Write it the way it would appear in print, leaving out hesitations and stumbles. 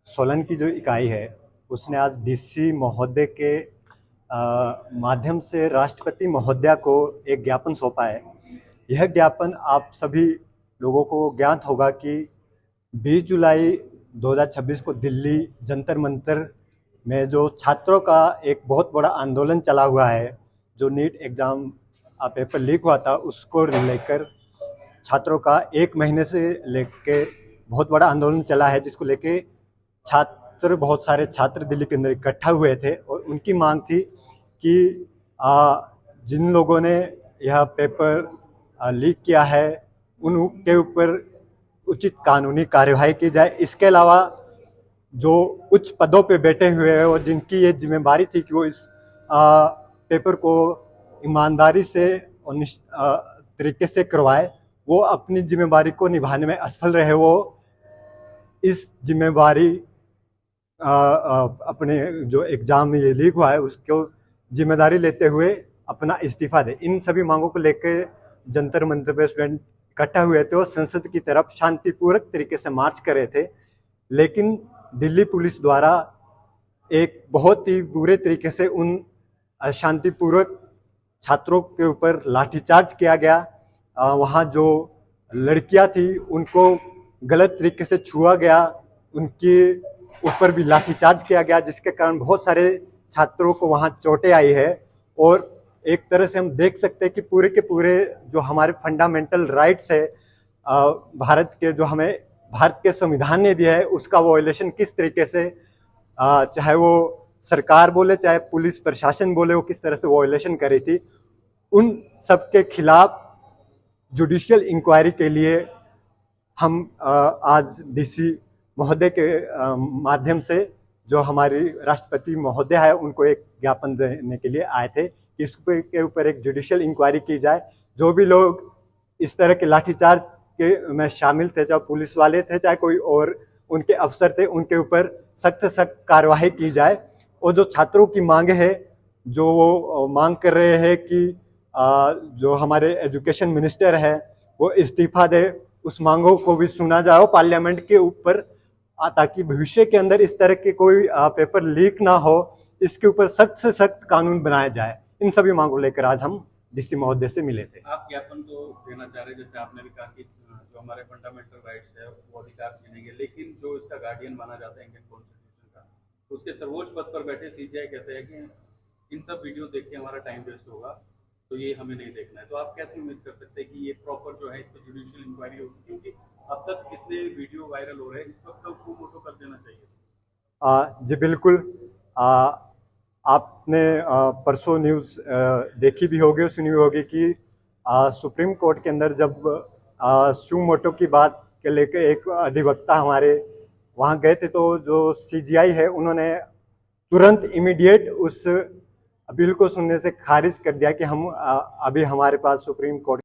सोलन की जो इकाई है उसने आज डीसी महोदय के माध्यम से राष्ट्रपति महोदया को एक ज्ञापन सौंपा है। यह ज्ञापन आप सभी लोगों को ज्ञात होगा कि 20 जुलाई 2026 को दिल्ली जंतर मंतर में जो छात्रों का एक बहुत बड़ा आंदोलन चला हुआ है, जो नीट एग्ज़ाम पेपर लीक हुआ था, उसको लेकर छात्रों का 1 महीने से लेके बहुत बड़ा आंदोलन चला है, जिसको लेके बहुत सारे छात्र दिल्ली के अंदर इकट्ठा हुए थे और उनकी मांग थी कि जिन लोगों ने यह पेपर लीक किया है उनके ऊपर उचित कानूनी कार्यवाही की जाए। इसके अलावा जो उच्च पदों पे बैठे हुए हैं और जिनकी ये जिम्मेदारी थी कि वो इस पेपर को ईमानदारी से और तरीके से करवाए, वो अपनी जिम्मेदारी को निभाने में असफल रहे। वो इस जिम्मेदारी अपने जो एग्ज़ाम ये लीक हुआ है उसको जिम्मेदारी लेते हुए अपना इस्तीफा दे। इन सभी मांगों को लेकर जंतर मंतर पे स्टूडेंट इकट्ठा हुए थे और संसद की तरफ शांतिपूर्वक तरीके से मार्च कर रहे थे, लेकिन दिल्ली पुलिस द्वारा एक बहुत ही बुरे तरीके से उन शांतिपूर्वक छात्रों के ऊपर लाठीचार्ज किया गया। वहाँ जो लड़कियां थी उनको गलत तरीके से छुआ गया, उनके ऊपर भी लाठीचार्ज किया गया, जिसके कारण बहुत सारे छात्रों को वहाँ चोटें आई है। और एक तरह से हम देख सकते हैं कि पूरे के पूरे जो हमारे फंडामेंटल राइट्स है भारत के, जो हमें भारत के संविधान ने दिया है, उसका वॉयलेशन किस तरीके से चाहे वो सरकार बोले चाहे पुलिस प्रशासन बोले, वो किस तरह से वॉयलेशन कर रही थी। उन सब के खिलाफ जुडिशियल इंक्वायरी के लिए हम आज डीसी महोदय के माध्यम से जो हमारी राष्ट्रपति महोदय है उनको एक ज्ञापन देने के लिए आए थे कि इसके ऊपर एक जुडिशियल इंक्वायरी की जाए। जो भी लोग इस तरह के लाठीचार्ज के में शामिल थे, चाहे पुलिस वाले थे चाहे कोई और उनके अफसर थे, उनके ऊपर सख्त कार्रवाई की जाए। और जो छात्रों की मांग है, जो वो मांग कर रहे हैं कि जो हमारे एजुकेशन मिनिस्टर है वो इस्तीफा दे, उस मांगों को भी सुना जाए पार्लियामेंट के ऊपर, ताकि भविष्य के अंदर इस तरह के कोई पेपर लीक ना हो, इसके ऊपर सख्त से सख्त कानून बनाया जाए। इन सभी मांगों लेकर आज हम डीसी महोदय से मिले थे। आप ज्ञापन तो देना चाह रहे, जैसे आपने भी कहा कि जो हमारे फंडामेंटल राइट्स है वो अधिकार छीनेंगे, लेकिन जो इसका गार्डियन माना जाता है इंडियन कॉन्स्टिट्यूशन का, उसके सर्वोच्च पद पर बैठे सीजीआई कहते हैं कि इन सब वीडियो देख के हमारा टाइम वेस्ट होगा, तो ये हमें नहीं देखना है। तो आप कैसे उम्मीद कर सकते हैं कि ये प्रॉपर जो है इस पर जुडिशियल इंक्वायरी होगी, क्योंकि अब तक जितने वीडियो वायरल हो रहे हैं इस वक्त तो फू फोटो कर देना चाहिए। जी बिल्कुल। आपने परसों न्यूज़ देखी भी होगी और सुनी भी होगी कि सुप्रीम कोर्ट के अंदर जब शू मोटो की बात के लेकर एक अधिवक्ता हमारे वहाँ गए थे, तो जो सीजीआई है उन्होंने तुरंत इमीडिएट उस बिल को सुनने से खारिज कर दिया कि हम अभी हमारे पास सुप्रीम कोर्ट